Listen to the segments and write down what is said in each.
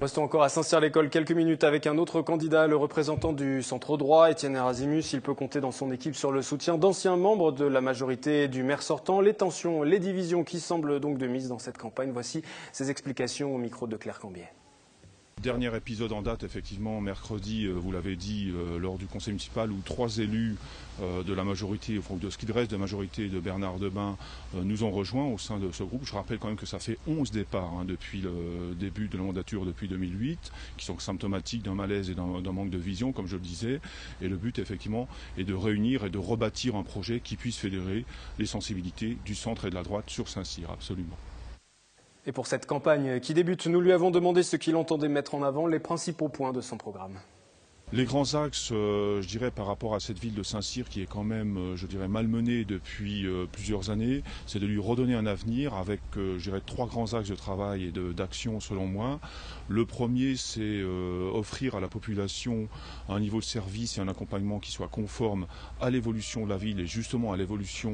Restons encore à Saint-Cyr-l'École quelques minutes avec un autre candidat, le représentant du centre droit, Étienne Erasmus. Il peut compter dans son équipe sur le soutien d'anciens membres de la majorité du maire sortant. Les tensions, les divisions qui semblent donc de mise dans cette campagne. Voici ses explications au micro de Claire Cambier. Dernier épisode en date, effectivement, mercredi, vous l'avez dit, lors du conseil municipal, où 3 élus de la majorité, enfin, de ce qui reste de la majorité de Bernard Debain, nous ont rejoints au sein de ce groupe. Je rappelle quand même que ça fait 11 départs depuis le début de la mandature, depuis 2008, qui sont symptomatiques d'un malaise et d'un manque de vision, comme je le disais. Et le but, effectivement, est de réunir et de rebâtir un projet qui puisse fédérer les sensibilités du centre et de la droite sur Saint-Cyr, absolument. Et pour cette campagne qui débute, nous lui avons demandé ce qu'il entendait mettre en avant, les principaux points de son programme. Les grands axes, je dirais, par rapport à cette ville de Saint-Cyr qui est quand même, je dirais, malmenée depuis plusieurs années, c'est de lui redonner un avenir avec, je dirais, 3 grands axes de travail et d'action selon moi. Le premier, c'est offrir à la population un niveau de service et un accompagnement qui soit conforme à l'évolution de la ville et justement à l'évolution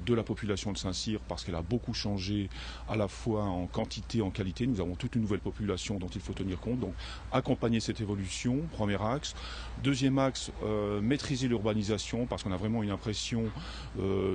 de la population de Saint-Cyr parce qu'elle a beaucoup changé à la fois en quantité et en qualité. Nous avons toute une nouvelle population dont il faut tenir compte. Donc accompagner cette évolution, premier axe. Deuxième axe, maîtriser l'urbanisation parce qu'on a vraiment une impression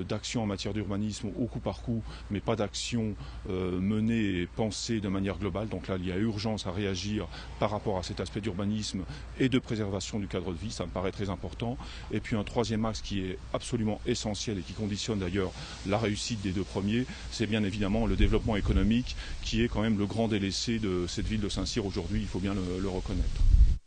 d'action en matière d'urbanisme au coup par coup, mais pas d'action menée et pensée de manière globale. Donc là, il y a urgence à réagir par rapport à cet aspect d'urbanisme et de préservation du cadre de vie, ça me paraît très important. Et puis un troisième axe qui est absolument essentiel et qui conditionne d'ailleurs la réussite des 2 premiers, c'est bien évidemment le développement économique qui est quand même le grand délaissé de cette ville de Saint-Cyr aujourd'hui, il faut bien le reconnaître.